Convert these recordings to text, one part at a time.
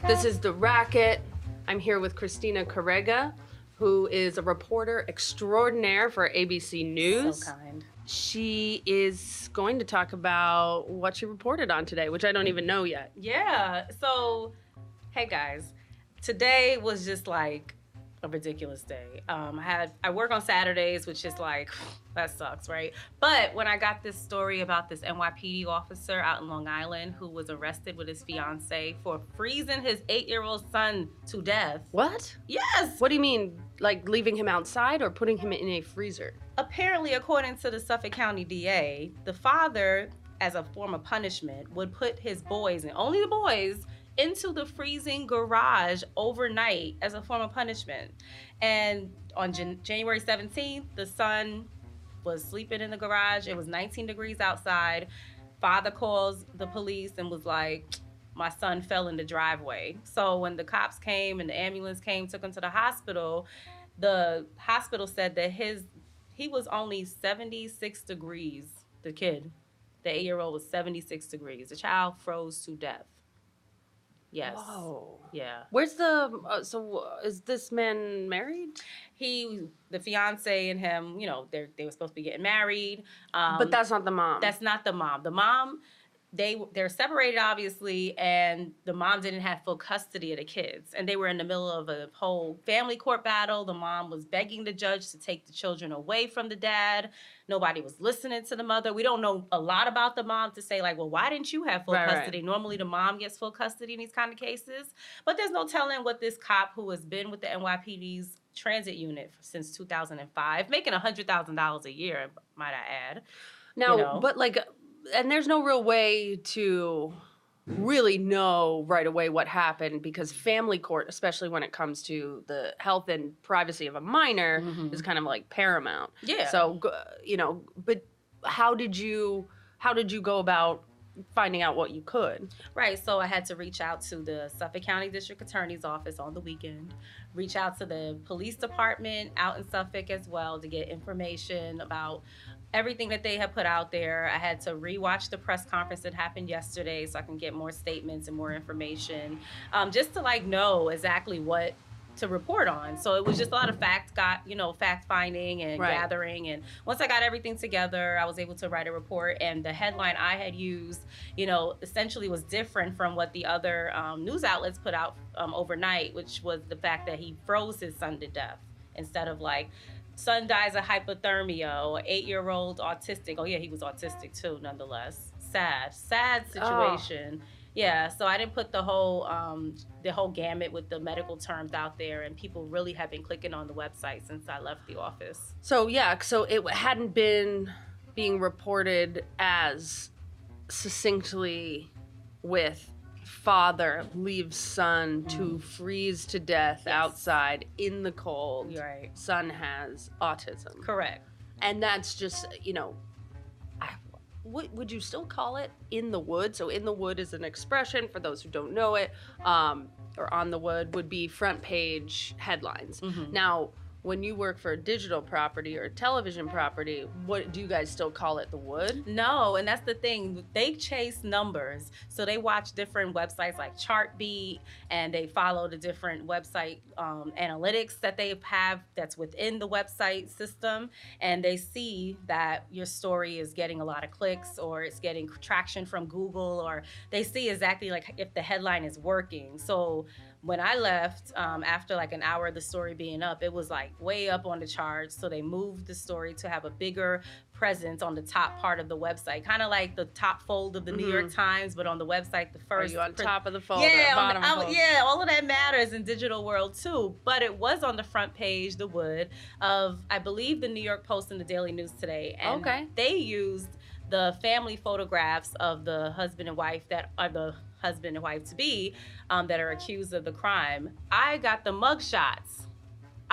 This is The Racket. I'm here with Christina Carrega, who is a reporter extraordinaire for ABC News. So kind. She is going to talk about what she reported on today, which I don't even know yet. Yeah. So, hey guys, today was just like a ridiculous day. I work on Saturdays, which is like, that sucks, right? But when I got this story about this NYPD officer out in Long Island who was arrested with his fiance for freezing his 8-year-old son to death. What? Yes. What do you mean, like leaving him outside or putting him in a freezer? Apparently, according to the Suffolk County DA, the father, as a form of punishment, would put his boys, and only the boys, into the freezing garage overnight as a form of punishment. And on January 17th, the son was sleeping in the garage. It was 19 degrees outside. Father calls the police and was like, my son fell in the driveway. So when the cops came and the ambulance came, took him to the hospital said that he was only 76 degrees, the kid. The 8-year-old was 76 degrees. The child froze to death. Yes. Whoa. Yeah. Where's is this man married? The fiance and him, they were supposed to be getting married. But that's not the mom. That's not the mom. The mom, they're separated, obviously, and the mom didn't have full custody of the kids. And they were in the middle of a whole family court battle. The mom was begging the judge to take the children away from the dad. Nobody was listening to the mother. We don't know a lot about the mom to say, like, well, why didn't you have full custody? Right. Normally, the mom gets full custody in these kind of cases. But there's no telling what this cop who has been with the NYPD's transit unit since 2005, making $100,000 a year, might I add. Now, but like... And there's no real way to really know right away what happened because family court, especially when it comes to the health and privacy of a minor, is kind of like paramount. Yeah. So, but how did you go about finding out what you could? Right. So I had to reach out to the Suffolk County District Attorney's Office on the weekend, reach out to the police department out in Suffolk as well to get information about everything that they had put out there. I had to rewatch the press conference that happened yesterday so I can get more statements and more information, just to know exactly what to report on. So it was just a lot of fact finding and gathering. And once I got everything together, I was able to write a report. And the headline I had used, essentially was different from what the other news outlets put out overnight, which was the fact that he froze his son to death instead of son dies of hypothermia or 8-year-old autistic. Oh yeah, he was autistic too, nonetheless. Sad situation. Oh. Yeah, so I didn't put the whole gamut with the medical terms out there, and people really have been clicking on the website since I left the office. So yeah, so it hadn't been being reported as succinctly with father leaves son to freeze to death outside in the cold. Right. Son has autism. Correct. And that's just, would you still call it in the wood? So in the wood is an expression for those who don't know it, or on the wood would be front page headlines. Now, when you work for a digital property or a television property, what do you guys still call it, the wood? No, and that's the thing. They chase numbers. So they watch different websites like Chartbeat, and they follow the different website analytics that they have that's within the website system. And they see that your story is getting a lot of clicks or it's getting traction from Google, or they see exactly if the headline is working. So when I left, after an hour of the story being up, it was way up on the charts. So they moved the story to have a bigger presence on the top part of the website, kind of like the top fold of the New York Times, but on the website, the first. Are you on top of the fold? Yeah, or bottom of the fold? Yeah, all of that matters in digital world too. But it was on the front page, the wood, of I believe the New York Post and the Daily News today, and they used the family photographs of the husband and wife that are the husband and wife to be that are accused of the crime. I got the mug shots.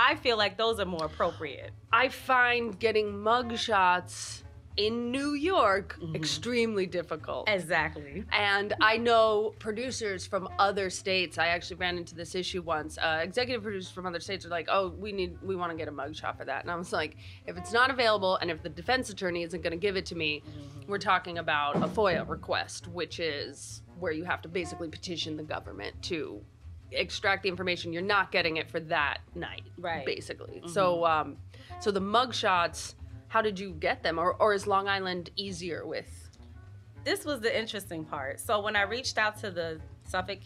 I feel like those are more appropriate. I find getting mug shots in New York extremely difficult. Exactly. And I know producers from other states. I actually ran into this issue once. Executive producers from other states are like, "Oh, we want to get a mugshot for that." And I was like, if it's not available, and if the defense attorney isn't going to give it to me, we're talking about a FOIA request, which is where you have to basically petition the government to extract the information, you're not getting it for that night, Right. basically. Mhm. So the mugshots, how did you get them? Or is Long Island easier with? This was the interesting part. So when I reached out to the Suffolk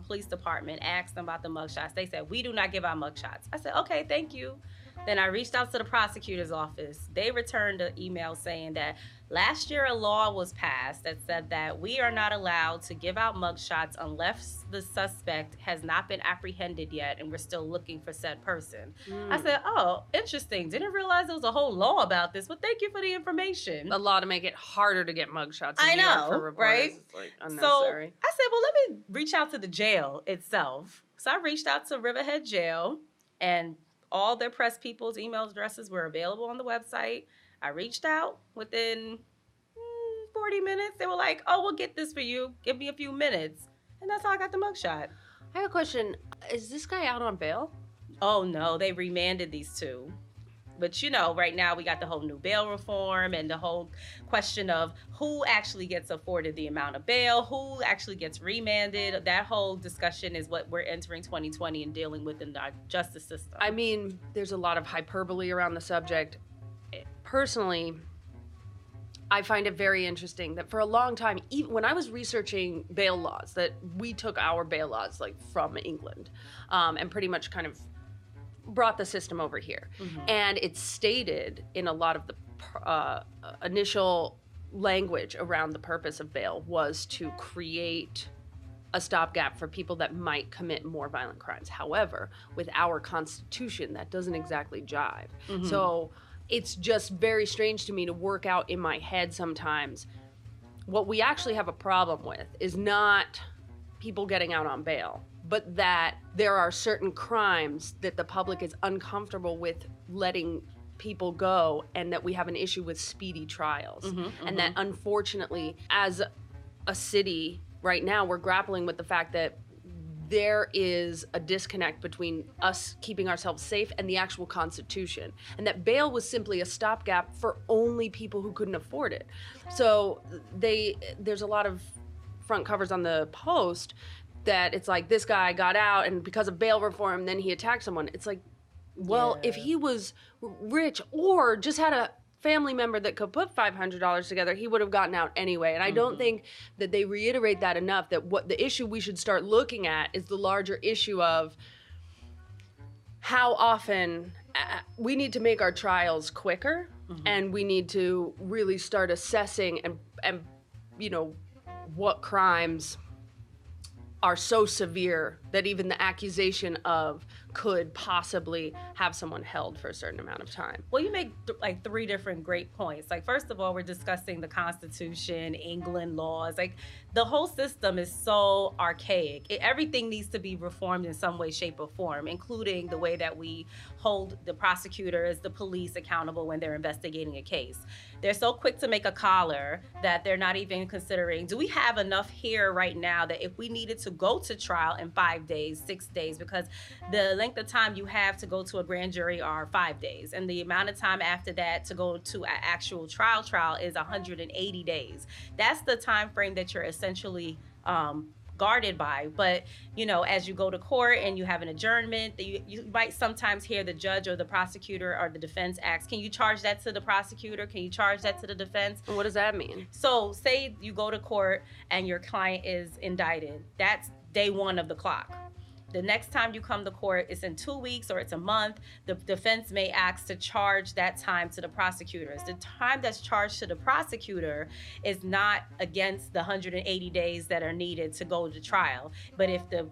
Police Department, asked them about the mugshots, they said, we do not give out mugshots. I said, okay, thank you. Then I reached out to the prosecutor's office. They returned an email saying that last year a law was passed that said that we are not allowed to give out mugshots unless the suspect has not been apprehended yet and we're still looking for said person. I said, oh, interesting. Didn't realize there was a whole law about this, but thank you for the information. A law to make it harder to get mugshots. I New York know, for reporters. right? It's like So unnecessary. I said, well, let me reach out to the jail itself. So I reached out to Riverhead Jail, and all their press people's email addresses were available on the website. I reached out within 40 minutes. They were like, oh, we'll get this for you. Give me a few minutes. And that's how I got the mugshot. I have a question. Is this guy out on bail? Oh, no, they remanded these two. But, you know, right now we got the whole new bail reform and the whole question of who actually gets afforded the amount of bail, who actually gets remanded. That whole discussion is what we're entering 2020 and dealing with in our justice system. I mean, there's a lot of hyperbole around the subject. Personally, I find it very interesting that for a long time, even when I was researching bail laws, that we took our bail laws like from England, and pretty much kind of brought the system over here. And it's stated in a lot of the initial language around the purpose of bail was to create a stopgap for people that might commit more violent crimes. However, with our Constitution, that doesn't exactly jive. So it's just very strange to me to work out in my head sometimes. What we actually have a problem with is not people getting out on bail, but that there are certain crimes that the public is uncomfortable with letting people go, and that we have an issue with speedy trials. And that unfortunately, as a city right now, we're grappling with the fact that there is a disconnect between us keeping ourselves safe and the actual Constitution, and that bail was simply a stopgap for only people who couldn't afford it. So there's a lot of front covers on the Post that it's like, this guy got out and because of bail reform, then he attacked someone. It's like, well, if he was rich or just had a family member that could put $500 together, he would have gotten out anyway. And I don't think that they reiterate that enough, that what the issue we should start looking at is the larger issue of how often we need to make our trials quicker, and we need to really start assessing and you know, what crimes are so severe that even the accusation of could possibly have someone held for a certain amount of time. Well, you make like three different great points. Like, first of all, we're discussing the Constitution, England laws. Like, the whole system is so archaic. Everything needs to be reformed in some way, shape, or form, including the way that we hold the prosecutors, the police accountable when they're investigating a case. They're so quick to make a collar that they're not even considering, do we have enough here right now that if we needed to go to trial in 5 days, 6 days, because the length of time you have to go to a grand jury are 5 days, and the amount of time after that to go to an actual trial is 180 days. That's the time frame that you're essentially guarded by. But, you know, as you go to court and you have an adjournment, you might sometimes hear the judge or the prosecutor or the defense ask, can you charge that to the prosecutor? Can you charge that to the defense? And what does that mean? So say you go to court and your client is indicted. That's day one of the clock. The next time you come to court, it's in 2 weeks or it's a month. The defense may ask to charge that time to the prosecutors. The time that's charged to the prosecutor is not against the 180 days that are needed to go to trial. But if the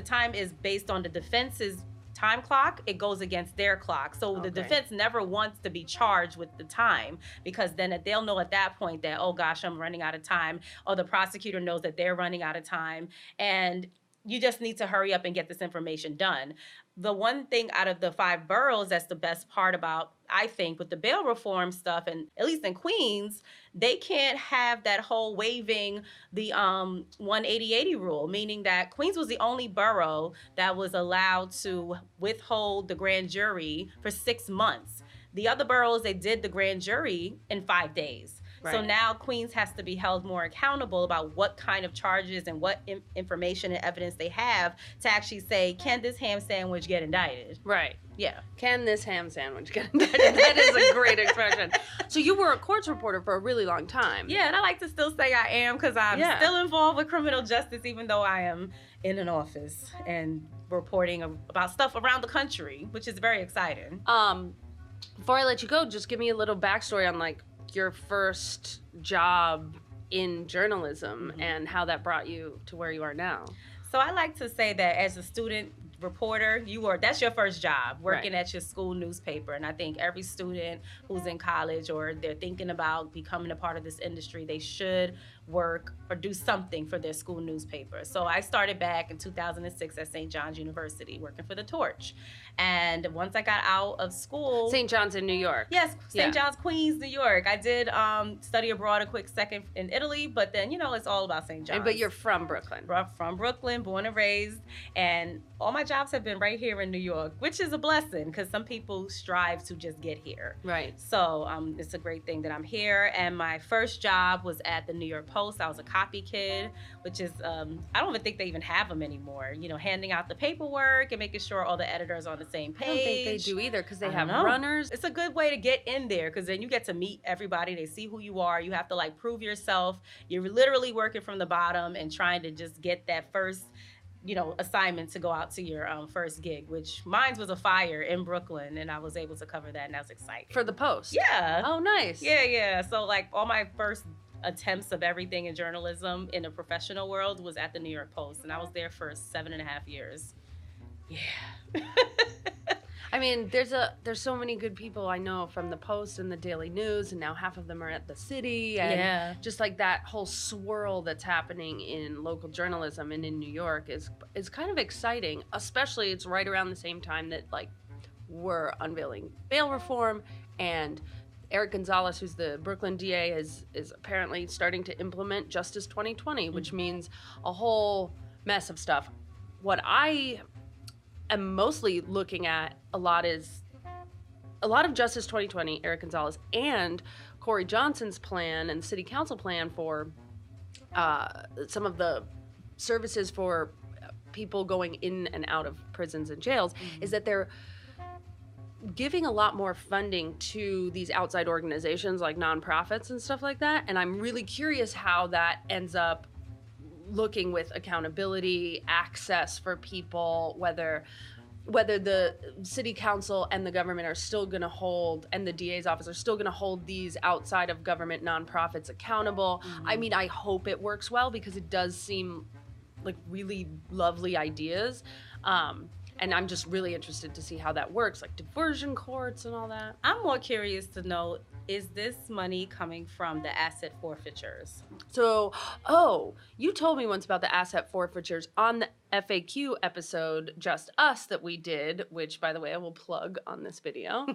time is based on the defense's time clock, it goes against their clock. So the defense never wants to be charged with the time, because then they'll know at that point that, oh gosh, I'm running out of time, or the prosecutor knows that they're running out of time. And you just need to hurry up and get this information done. The one thing out of the 5 boroughs that's the best part about, I think, with the bail reform stuff, and at least in Queens, they can't have that whole waiving the 180-80 rule, meaning that Queens was the only borough that was allowed to withhold the grand jury for 6 months. The other boroughs, they did the grand jury in 5 days. So Right. now Queens has to be held more accountable about what kind of charges and what information and evidence they have to actually say, can this ham sandwich get indicted? Right. Yeah. Can this ham sandwich get indicted? That is a great expression. So you were a courts reporter for a really long time. Yeah, and I like to still say I am because I'm Yeah. still involved with criminal justice, even though I am in an office and reporting about stuff around the country, which is very exciting. Before I let you go, just give me a little backstory on like your first job in journalism and how that brought you to where you are now. So I like to say that as a student reporter, that's your first job, working at your school newspaper. And I think every student who's in college or they're thinking about becoming a part of this industry, they should work or do something for their school newspaper. So I started back in 2006 at St. John's University working for the Torch. And once I got out of school... St. John's in New York. Yes, St. John's, Queens, New York. I did study abroad a quick second in Italy, but then, it's all about St. John's. But you're from Brooklyn. From Brooklyn, born and raised. And all my jobs have been right here in New York, which is a blessing because some people strive to just get here. Right. So it's a great thing that I'm here. And my first job was at the New York Post. I was a copy kid, which is, I don't even think they even have them anymore. Handing out the paperwork and making sure all the editors are on the same page. I don't think they do either because they have runners. It's a good way to get in there because then you get to meet everybody. They see who you are. You have to like prove yourself. You're literally working from the bottom and trying to just get that first assignment to go out to your first gig, which mine was a fire in Brooklyn, and I was able to cover that, and that was exciting. For the Post? Yeah. Oh, nice. Yeah. So, like, all my first attempts of everything in journalism in the professional world was at the New York Post, and I was there for 7.5 years. Yeah. I mean, there's so many good people I know from the Post and the Daily News, and now half of them are at the City, and just like that whole swirl that's happening in local journalism and in New York is kind of exciting. Especially, it's right around the same time that like we're unveiling bail reform, and Eric Gonzalez, who's the Brooklyn DA, is apparently starting to implement Justice 2020, which means a whole mess of stuff. What I am mostly looking at a lot of Justice 2020, Eric Gonzalez, and Corey Johnson's plan and city council plan for some of the services for people going in and out of prisons and jails is that they're giving a lot more funding to these outside organizations like nonprofits and stuff like that. And I'm really curious how that ends up looking with accountability, access for people, whether the city council and the government are still going to hold, and the DA's office are still going to hold these outside of government nonprofits accountable. I mean, I hope it works well because it does seem like really lovely ideas. And I'm just really interested to see how that works, like diversion courts and all that. I'm more curious to know, is this money coming from the asset forfeitures? So, you told me once about the asset forfeitures on the FAQ episode, Just Us, that we did, which, by the way, I will plug on this video.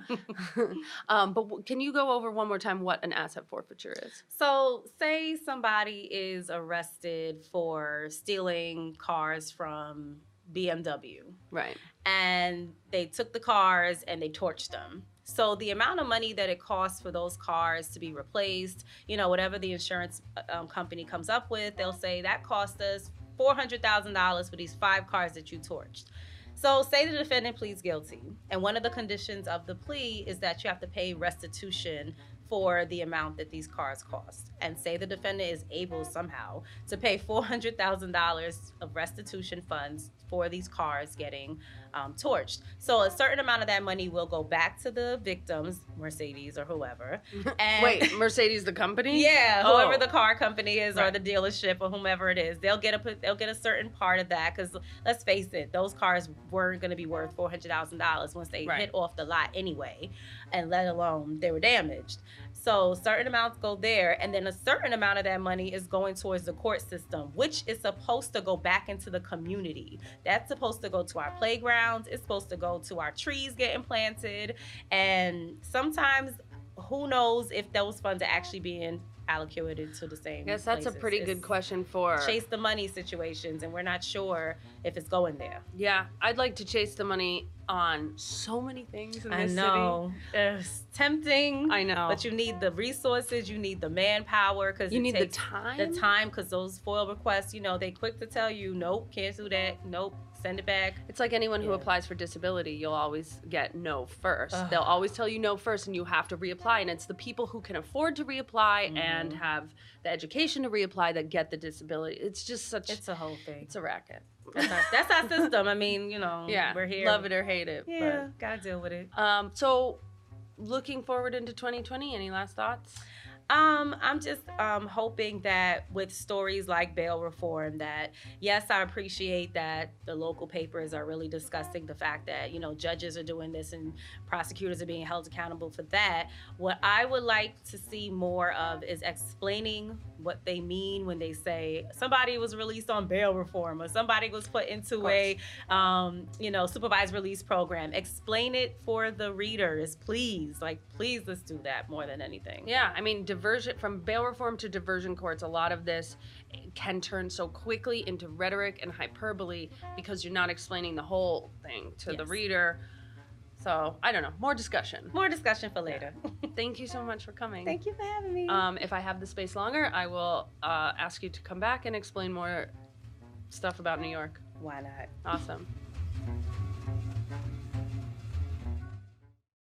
But can you go over one more time what an asset forfeiture is? So, say somebody is arrested for stealing cars from BMW. Right. And they took the cars and they torched them. So the amount of money that it costs for those cars to be replaced, whatever the insurance company comes up with, they'll say that cost us $400,000 for these 5 cars that you torched. So say the defendant pleads guilty, and one of the conditions of the plea is that you have to pay restitution for the amount that these cars cost. And say the defendant is able somehow to pay $400,000 of restitution funds for these cars getting torched. So a certain amount of that money will go back to the victims, Mercedes or whoever. And wait, Mercedes the company? Yeah, whoever the car company is, right, or the dealership or whomever it is, they'll get a certain part of that, because let's face it, those cars weren't going to be worth $400,000 once they hit off the lot anyway, and let alone they were damaged. So certain amounts go there, and then a certain amount of that money is going towards the court system, which is supposed to go back into the community. That's supposed to go to our playgrounds. It's supposed to go to our trees getting planted. And sometimes, who knows if those funds are actually being allocated to the same I guess that's places. a pretty good question for chase the money situations, and we're not sure if it's going there. Yeah, I'd like to chase the money on so many things in I this know. It's tempting. city. I know. But you need the resources, you need the manpower, because You it need takes the time. the time, because those FOIL requests, you know, they quick to tell you, nope, can't do that, nope, send it back. It's like anyone who Yeah. applies for disability, you'll always get no first. Ugh. They'll always tell you no first, and you have to reapply. And it's the people who can afford to reapply Mhm. and have the education to reapply that get the disability. It's just such. It's a whole thing. It's a racket. That's our system. I mean, you know, Yeah, we're here. love it or hate it. Yeah, gotta deal with it. So, looking forward into 2020, any last thoughts? I'm just hoping that with stories like bail reform, that yes, I appreciate that the local papers are really discussing the fact that, you know, judges are doing this and prosecutors are being held accountable for that. What I would like to see more of is explaining what they mean when they say somebody was released on bail reform or somebody was put into a you know, supervised release program. Explain it for the readers, please. Like, please, let's do that more than anything. Yeah, I mean, diversion from bail reform to diversion courts, a lot of this can turn so quickly into rhetoric and hyperbole because you're not explaining the whole thing to the Yes. reader. So, I don't know, more discussion. More discussion for later. Thank you so much for coming. Thank you for having me. If I have the space longer, I will ask you to come back and explain more stuff about New York. Why not? Awesome.